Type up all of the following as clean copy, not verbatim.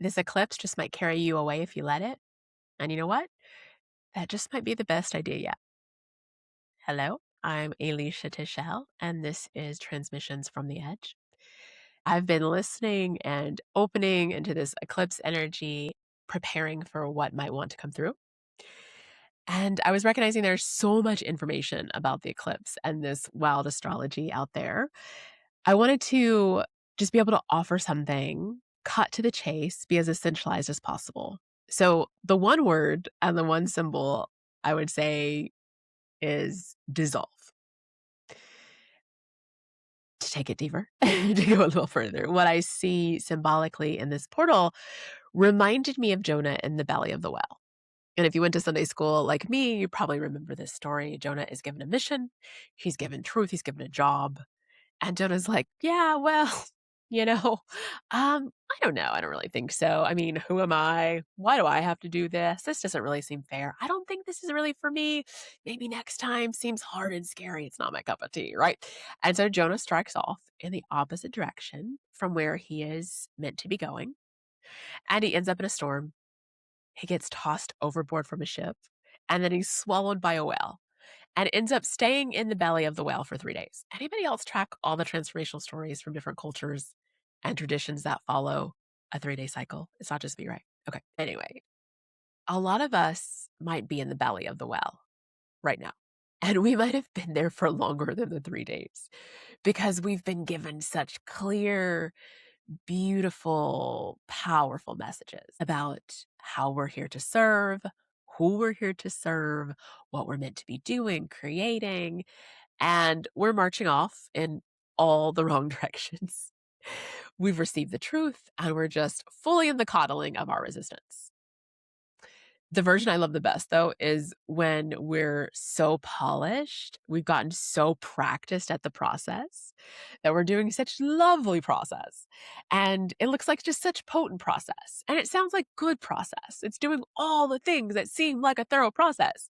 This eclipse just might carry you away if you let it. And you know what? That just might be the best idea yet. Hello, I'm Alicia Tischel, and this is Transmissions from the Edge. I've been listening and opening into this eclipse energy, preparing for what might want to come through. And I was recognizing there's so much information about the eclipse and this wild astrology out there. I wanted to just be able to offer something, cut to the chase, be as essentialized as possible. So, the one word and the one symbol I would say is dissolve. To take it deeper, to go a little further, what I see symbolically in this portal reminded me of Jonah in the belly of the whale. And if you went to Sunday school like me, you probably remember this story. Jonah is given a mission, he's given truth, he's given a job. And Jonah's like, "Yeah, well, you know, I don't know. I don't really think so. I mean, who am I? Why do I have to do this? This doesn't really seem fair. I don't think this is really for me. Maybe next time seems hard and scary. It's not my cup of tea, right?" And so Jonah strikes off in the opposite direction from where he is meant to be going, and he ends up in a storm. He gets tossed overboard from a ship, and then he's swallowed by a whale and ends up staying in the belly of the whale for 3 days. Anybody else track all the transformational stories from different cultures and traditions that follow a 3-day cycle? It's not just me, right? Okay. Anyway, a lot of us might be in the belly of the whale right now. And we might have been there for longer than the 3 days because we've been given such clear, beautiful, powerful messages about how we're here to serve, who we're here to serve, what we're meant to be doing, creating, and we're marching off in all the wrong directions. We've received the truth and we're just fully in the coddling of our resistance. The version I love the best, though, is when we're so polished, we've gotten so practiced at the process that we're doing such lovely process. And it looks like just such potent process. And it sounds like good process. It's doing all the things that seem like a thorough process,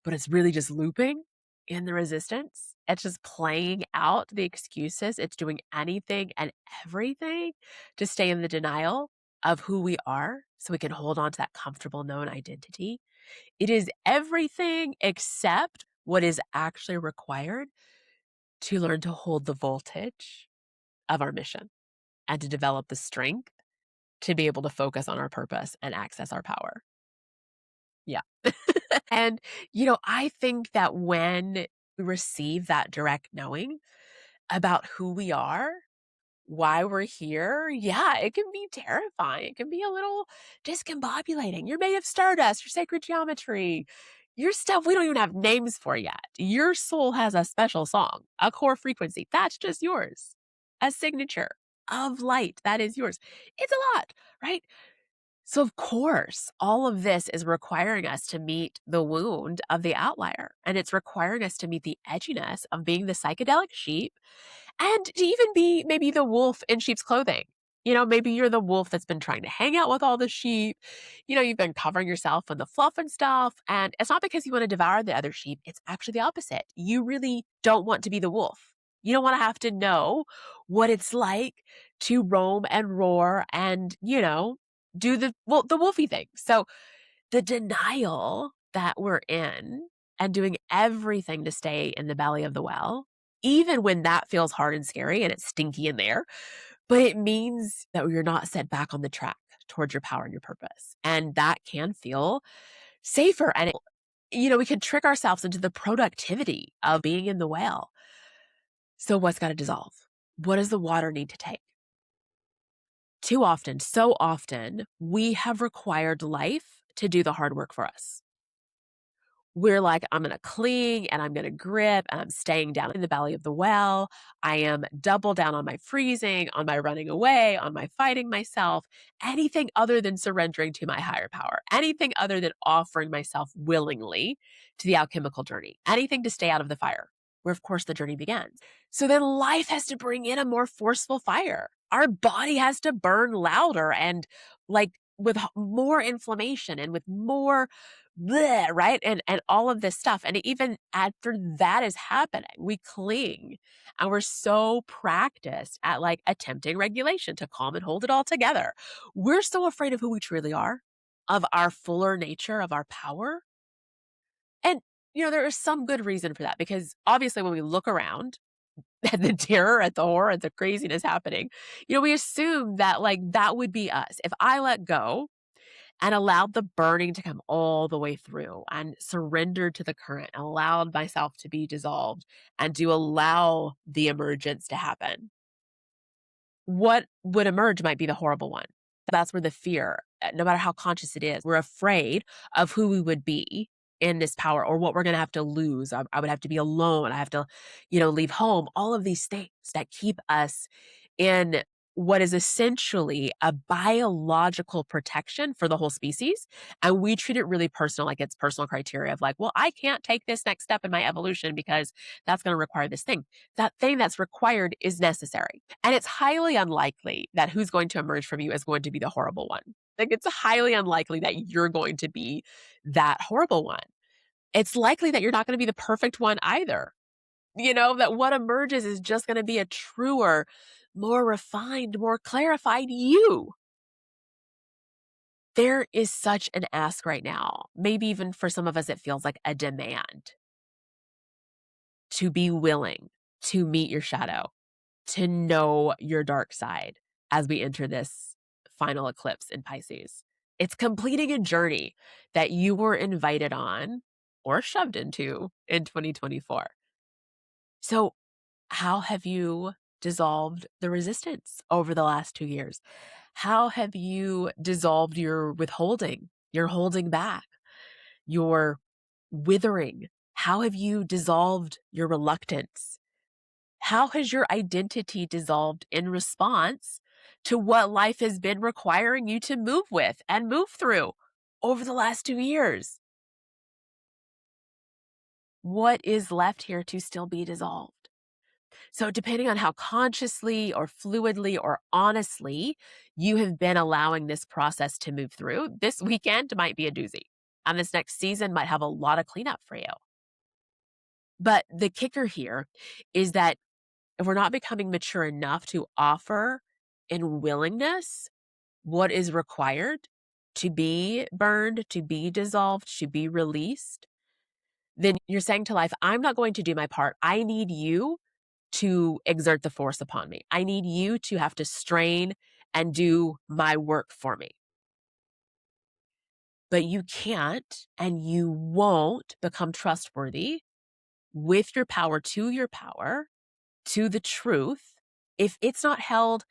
but it's really just looping in the resistance. It's just playing out the excuses. It's doing anything and everything to stay in the denial of who we are so we can hold on to that comfortable known identity. It is everything except what is actually required to learn to hold the voltage of our mission and to develop the strength to be able to focus on our purpose and access our power. Yeah. And, I think that when we receive that direct knowing about who we are, why we're here, yeah, it can be terrifying. It can be a little discombobulating. You're made of stardust, your sacred geometry, your stuff we don't even have names for yet. Your soul has a special song, a core frequency. That's just yours. A signature of light. That is yours. It's a lot, right? So, of course, all of this is requiring us to meet the wound of the outlier. And it's requiring us to meet the edginess of being the psychedelic sheep and to even be maybe the wolf in sheep's clothing. Maybe you're the wolf that's been trying to hang out with all the sheep. You've been covering yourself with the fluff and stuff. And it's not because you want to devour the other sheep. It's actually the opposite. You really don't want to be the wolf. You don't want to have to know what it's like to roam and roar and, do the wolfy thing. So the denial that we're in and doing everything to stay in the belly of the well, even when that feels hard and scary and it's stinky in there, but it means that you're not set back on the track towards your power and your purpose. And that can feel safer. And, we can trick ourselves into the productivity of being in the whale. So what's got to dissolve? What does the water need to take? Too often, so often, we have required life to do the hard work for us. We're like, I'm going to cling and I'm going to grip and I'm staying down in the belly of the well. I am double down on my freezing, on my running away, on my fighting myself, anything other than surrendering to my higher power, anything other than offering myself willingly to the alchemical journey, anything to stay out of the fire, where of course the journey begins. So then life has to bring in a more forceful fire. Our body has to burn louder and like with more inflammation and with more bleh, right? And all of this stuff. And even after that is happening, we cling and we're so practiced at like attempting regulation to calm and hold it all together. We're so afraid of who we truly are, of our fuller nature, of our power. And, there is some good reason for that because obviously when we look around at the terror, at the horror, at the craziness happening, we assume that like that would be us. If I let go and allowed the burning to come all the way through and surrendered to the current, allowed myself to be dissolved and to allow the emergence to happen, what would emerge might be the horrible one. That's where the fear, no matter how conscious it is, we're afraid of who we would be in this power or what we're going to have to lose. I would have to be alone. I have to, leave home. All of these things that keep us in what is essentially a biological protection for the whole species. And we treat it really personal, like it's personal criteria of like, well, I can't take this next step in my evolution because that's going to require this thing. That thing that's required is necessary. And it's highly unlikely that who's going to emerge from you is going to be the horrible one. Like it's highly unlikely that you're going to be that horrible one. It's likely that you're not going to be the perfect one either. That what emerges is just going to be a truer, more refined, more clarified you. There is such an ask right now. Maybe even for some of us, it feels like a demand to be willing to meet your shadow, to know your dark side as we enter this final eclipse in Pisces. It's completing a journey that you were invited on or shoved into in 2024. So, how have you dissolved the resistance over the last 2 years? How have you dissolved your withholding, your holding back, your withering? How have you dissolved your reluctance? How has your identity dissolved in response to what life has been requiring you to move with and move through over the last 2 years? What is left here to still be dissolved? So, depending on how consciously or fluidly or honestly you have been allowing this process to move through, this weekend might be a doozy. And this next season might have a lot of cleanup for you. But the kicker here is that if we're not becoming mature enough to offer in willingness what is required to be burned, to be dissolved, to be released, then you're saying to life, I'm not going to do my part. I need you to exert the force upon me. I need you to have to strain and do my work for me. But you can't and you won't become trustworthy with your power, to the truth, if it's not held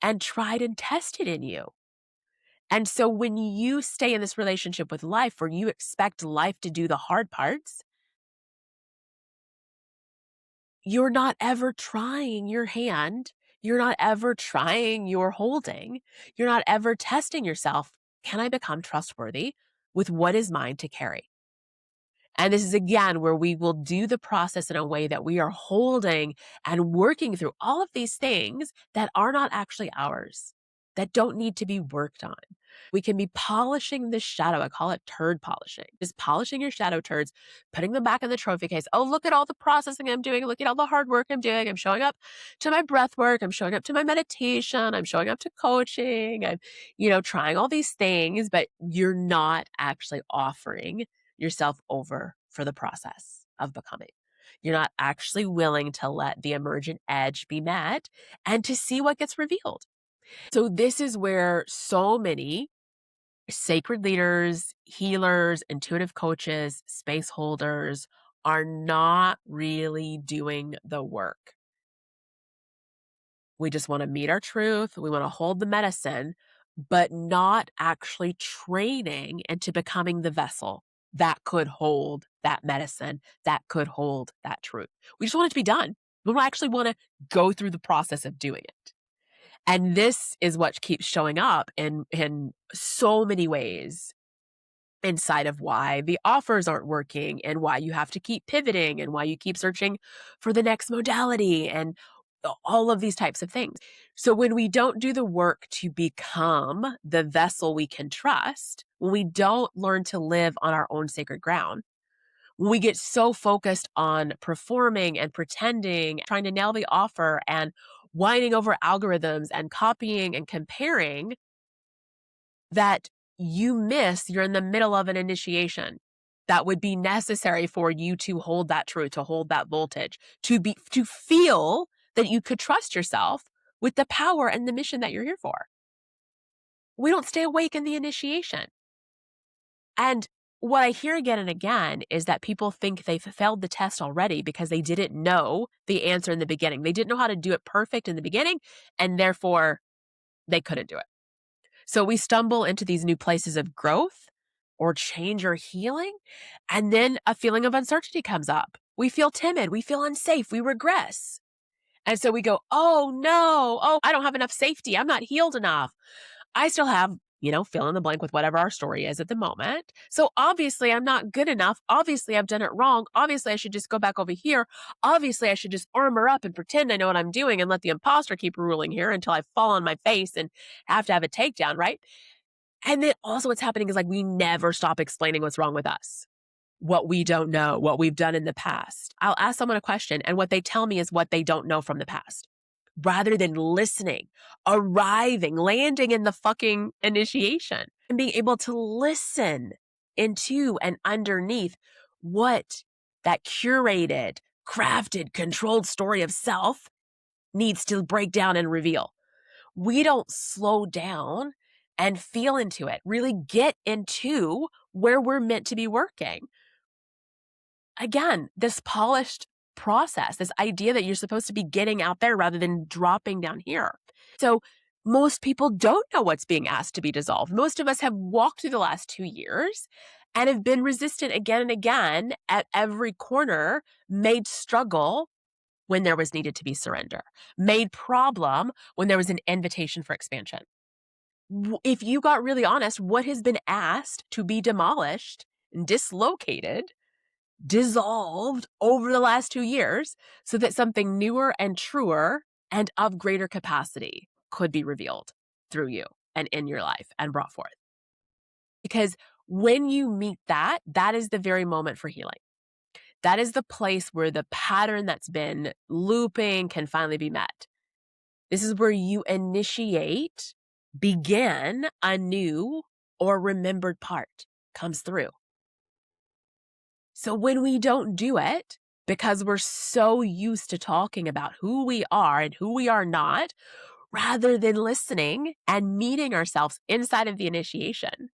and tried and tested in you. And so when you stay in this relationship with life where you expect life to do the hard parts, you're not ever trying your hand. You're not ever trying your holding. You're not ever testing yourself. Can I become trustworthy with what is mine to carry? And this is again where we will do the process in a way that we are holding and working through all of these things that are not actually ours, that don't need to be worked on. We can be polishing the shadow. I call it turd polishing. Just polishing your shadow turds, putting them back in the trophy case. Oh, look at all the processing I'm doing. Look at all the hard work I'm doing. I'm showing up to my breath work. I'm showing up to my meditation. I'm showing up to coaching. I'm, trying all these things, but you're not actually offering yourself over for the process of becoming. You're not actually willing to let the emergent edge be met and to see what gets revealed. So, this is where so many sacred leaders, healers, intuitive coaches, space holders are not really doing the work. We just want to meet our truth. We want to hold the medicine, but not actually training into becoming the vessel that could hold that medicine, that could hold that truth. We just want it to be done. We don't actually want to go through the process of doing it. And this is what keeps showing up in so many ways inside of why the offers aren't working and why you have to keep pivoting and why you keep searching for the next modality and all of these types of things. So when we don't do the work to become the vessel we can trust, when we don't learn to live on our own sacred ground, when we get so focused on performing and pretending, trying to nail the offer and whining over algorithms and copying and comparing, that you're in the middle of an initiation that would be necessary for you to hold that truth, to hold that voltage, to feel that you could trust yourself with the power and the mission that you're here for. We don't stay awake in the initiation. And what I hear again and again is that people think they've failed the test already because they didn't know the answer in the beginning. They didn't know how to do it perfect in the beginning, and therefore they couldn't do it. So we stumble into these new places of growth or change or healing, and then a feeling of uncertainty comes up. We feel timid, we feel unsafe, we regress. And so we go, oh no, I don't have enough safety. I'm not healed enough. I still have, fill in the blank with whatever our story is at the moment. So obviously I'm not good enough. Obviously I've done it wrong. Obviously I should just go back over here. Obviously I should just armor up and pretend I know what I'm doing and let the imposter keep ruling here until I fall on my face and have to have a takedown, right? And then also what's happening is like we never stop explaining what's wrong with us, what we don't know, what we've done in the past. I'll ask someone a question and what they tell me is what they don't know from the past. Rather than listening, arriving, landing in the fucking initiation and being able to listen into and underneath what that curated, crafted, controlled story of self needs to break down and reveal. We don't slow down and feel into it, really get into where we're meant to be working. Again, this polished process, this idea that you're supposed to be getting out there rather than dropping down here. So most people don't know what's being asked to be dissolved. Most of us have walked through the last 2 years and have been resistant again and again at every corner, made struggle when there was needed to be surrender, made problem when there was an invitation for expansion. If you got really honest, what has been asked to be demolished and dislocated, dissolved over the last 2 years so that something newer and truer and of greater capacity could be revealed through you and in your life and brought forth. Because when you meet that, that is the very moment for healing. That is the place where the pattern that's been looping can finally be met. This is where you initiate, begin a new or remembered part comes through. So when we don't do it, because we're so used to talking about who we are and who we are not, rather than listening and meeting ourselves inside of the initiation,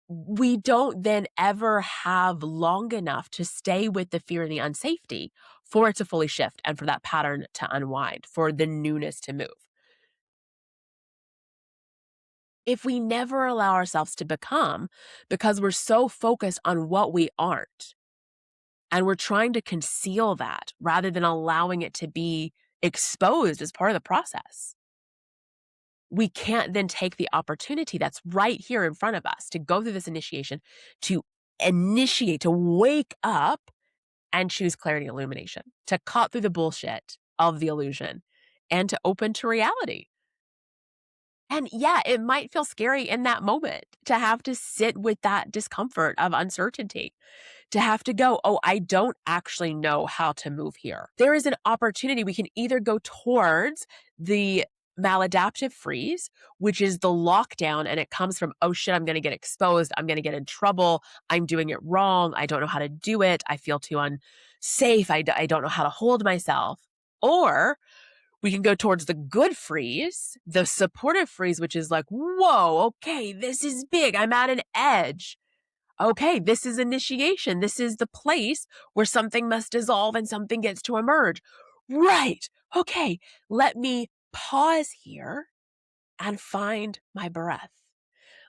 we don't then ever have long enough to stay with the fear and the unsafety for it to fully shift and for that pattern to unwind, for the newness to move. If we never allow ourselves to become, because we're so focused on what we aren't, and we're trying to conceal that rather than allowing it to be exposed as part of the process, we can't then take the opportunity that's right here in front of us to go through this initiation, to initiate, to wake up and choose clarity and illumination, to cut through the bullshit of the illusion and to open to reality. And yeah, it might feel scary in that moment to have to sit with that discomfort of uncertainty, to have to go, oh, I don't actually know how to move here. There is an opportunity. We can either go towards the maladaptive freeze, which is the lockdown, and it comes from, oh shit, I'm going to get exposed. I'm going to get in trouble. I'm doing it wrong. I don't know how to do it. I feel too unsafe. I don't know how to hold myself. Or we can go towards the good freeze, the supportive freeze, which is like, whoa, okay, this is big. I'm at an edge. Okay, this is initiation. This is the place where something must dissolve and something gets to emerge. Right. Okay, let me pause here and find my breath.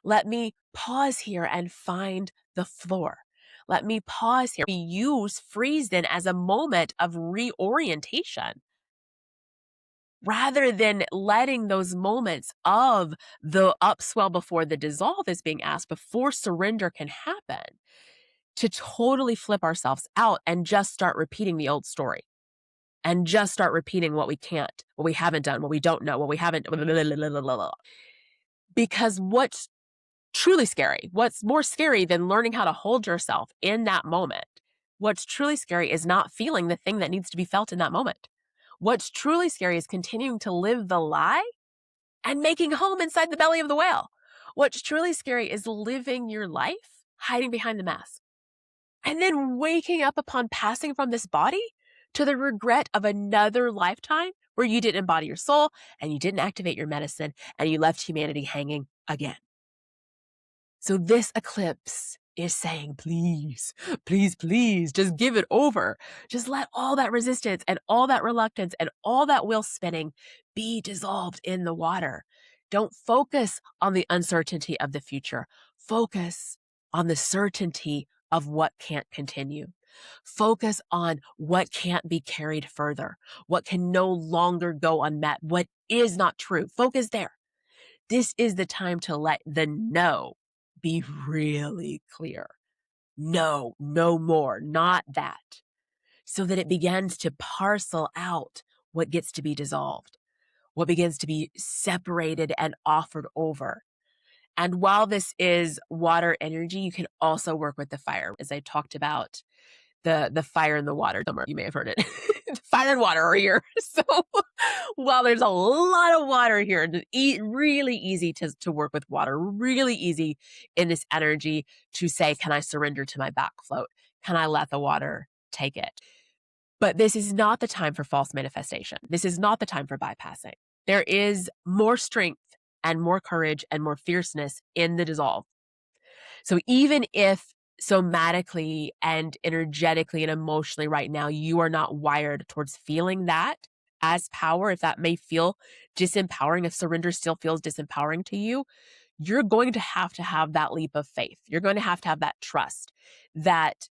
Let me pause here and find the floor. Let me pause here. We use freeze then as a moment of reorientation, rather than letting those moments of the upswell before the dissolve is being asked, before surrender can happen, to totally flip ourselves out and just start repeating the old story. and just start repeating what we can't, what we haven't done, what we don't know, what we haven't because what's truly scary, what's more scary than learning how to hold yourself in that moment, what's truly scary is not feeling the thing that needs to be felt in that moment. What's truly scary is continuing to live the lie and making home inside the belly of the whale. What's truly scary is living your life hiding behind the mask and then waking up upon passing from this body to the regret of another lifetime where you didn't embody your soul and you didn't activate your medicine and you left humanity hanging again. So this eclipse is saying, please, please, please, just give it over. Just let all that resistance and all that reluctance and all that will spinning be dissolved in the water. Don't focus on the uncertainty of the future. Focus on the certainty of what can't continue. Focus on what can't be carried further, what can no longer go unmet, what is not true. Focus there. This is the time to let the no be really clear. No, no more, not that. So that it begins to parcel out what gets to be dissolved, what begins to be separated and offered over. And while this is water energy, you can also work with the fire, as I talked about the fire and the water. Somewhere you may have heard it. Fire and water are here. So while there's a lot of water here, really easy to work with water, really easy in this energy to say, can I surrender to my back float? Can I let the water take it? But this is not the time for false manifestation. This is not the time for bypassing. There is more strength and more courage and more fierceness in the dissolve. So even if somatically and energetically and emotionally right now, you are not wired towards feeling that as power, if that may feel disempowering, if surrender still feels disempowering to you, you're going to have that leap of faith. You're going to have that trust that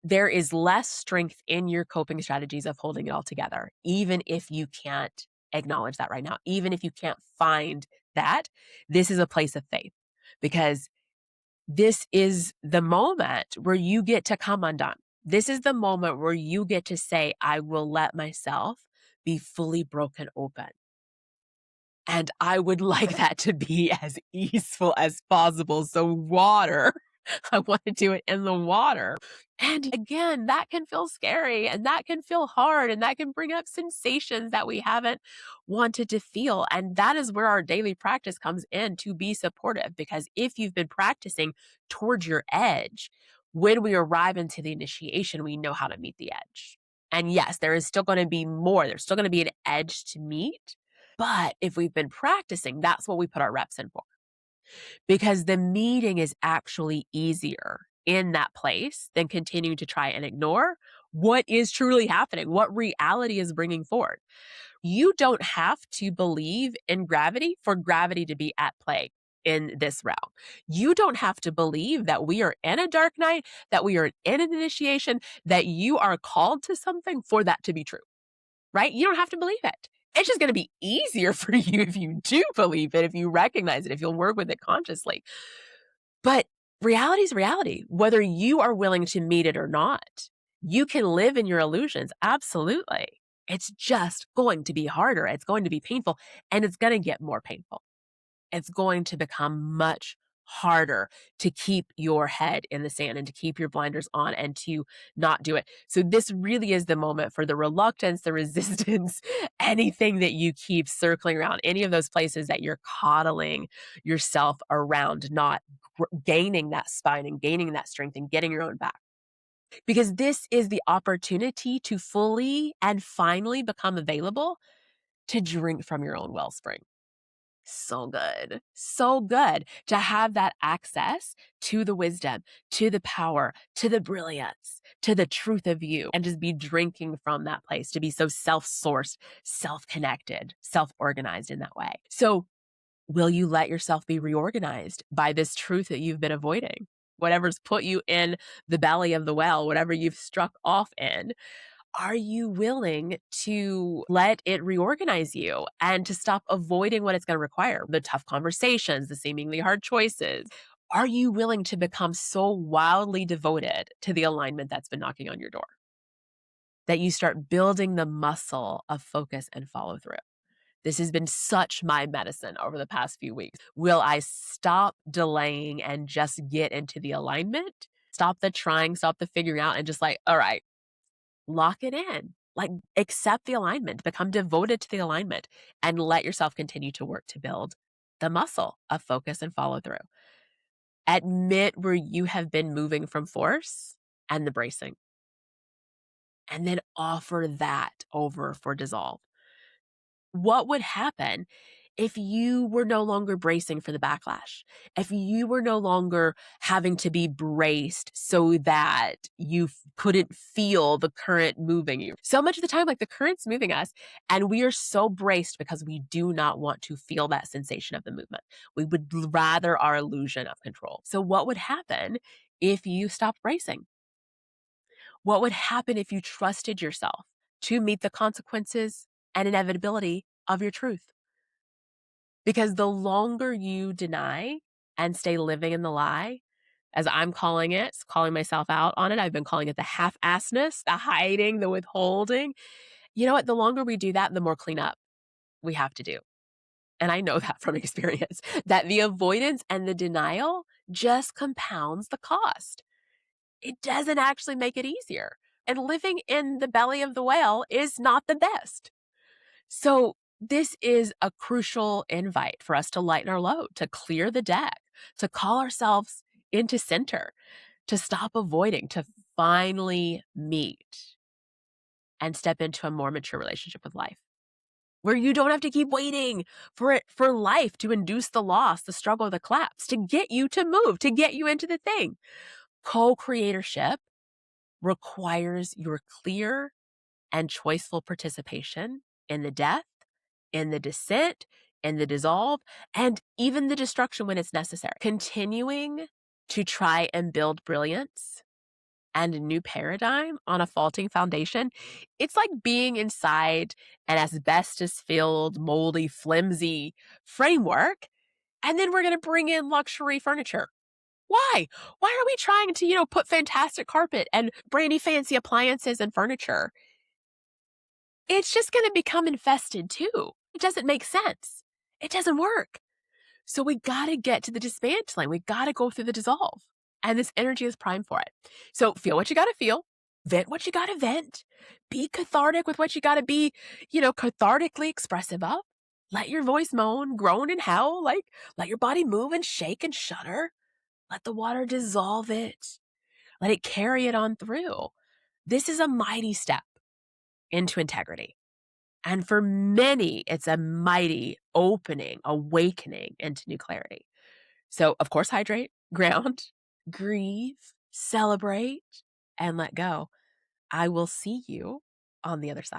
there is less strength in your coping strategies of holding it all together, even if you can't acknowledge that right now, even if you can't find that. This is a place of faith because this is the moment where you get to come undone. This is the moment where you get to say, I will let myself be fully broken open. And I would like that to be as easeful as possible. So water, I want to do it in the water. And again, that can feel scary and that can feel hard and that can bring up sensations that we haven't wanted to feel. And that is where our daily practice comes in to be supportive. Because if you've been practicing towards your edge, when we arrive into the initiation, we know how to meet the edge. And yes, there is still going to be more. There's still going to be an edge to meet. But if we've been practicing, that's what we put our reps in for. Because the meeting is actually easier in that place than continuing to try and ignore what is truly happening, what reality is bringing forward. You don't have to believe in gravity for gravity to be at play in this realm. You don't have to believe that we are in a dark night, that we are in an initiation, that you are called to something for that to be true, right? You don't have to believe it. It's just going to be easier for you if you do believe it, if you recognize it, if you'll work with it consciously. But reality is reality, whether you are willing to meet it or not. You can live in your illusions. Absolutely. It's just going to be harder. It's going to be painful and it's going to get more painful. It's going to become much harder to keep your head in the sand and to keep your blinders on and to not do it. So this really is the moment for the reluctance, the resistance, anything that you keep circling around, any of those places that you're coddling yourself around, not gaining that spine and gaining that strength and getting your own back. Because this is the opportunity to fully and finally become available to drink from your own wellspring. So good. So good to have that access to the wisdom, to the power, to the brilliance, to the truth of you, and just be drinking from that place, to be so self-sourced, self-connected, self-organized in that way. So will you let yourself be reorganized by this truth that you've been avoiding? Whatever's put you in the belly of the well, whatever you've struck off in, are you willing to let it reorganize you and to stop avoiding what it's going to require? The tough conversations, the seemingly hard choices. Are you willing to become so wildly devoted to the alignment that's been knocking on your door? that you start building the muscle of focus and follow through. This has been such my medicine over the past few weeks. Will I stop delaying and just get into the alignment? Stop the trying, stop the figuring out, and just like, all right, lock it in. Like, accept the alignment, become devoted to the alignment, and let yourself continue to work to build the muscle of focus and follow through. Admit where you have been moving from force and the bracing, and then offer that over for dissolve. What would happen if you were no longer bracing for the backlash? If you were no longer having to be braced so that you couldn't feel the current moving you? So much of the time, like the current's moving us, and we are so braced because we do not want to feel that sensation of the movement. We would rather our illusion of control. So, what would happen if you stopped bracing? What would happen if you trusted yourself to meet the consequences and inevitability of your truth? Because the longer you deny and stay living in the lie, as I'm calling it, calling myself out on it, I've been calling it the half-assedness, the hiding, the withholding. You know what? The longer we do that, the more cleanup we have to do. And I know that from experience, that the avoidance and the denial just compounds the cost. It doesn't actually make it easier. And living in the belly of the whale is not the best. So, this is a crucial invite for us to lighten our load, to clear the deck, to call ourselves into center, to stop avoiding, to finally meet and step into a more mature relationship with life, where you don't have to keep waiting for life to induce the loss, the struggle, the collapse, to get you to move, to get you into the thing. Co-creatorship requires your clear and choiceful participation in the death, in the descent, in the dissolve, and even the destruction when it's necessary. Continuing to try and build brilliance and a new paradigm on a faulting foundation, it's like being inside an asbestos-filled, moldy, flimsy framework, and then we're going to bring in luxury furniture. Why? Why are we trying to, put fantastic carpet and brandy fancy appliances and furniture? It's just going to become infested too. It doesn't make sense. It doesn't work. So we got to get to the dismantling. We got to go through the dissolve. And this energy is primed for it. So feel what you got to feel. Vent what you got to vent. Be cathartic with what you got to be, cathartically expressive of. Let your voice moan, groan, and howl. Let your body move and shake and shudder. Let the water dissolve it. Let it carry it on through. This is a mighty step into integrity. And for many, it's a mighty opening, awakening into new clarity. So, of course, hydrate, ground, grieve, celebrate, and let go. I will see you on the other side.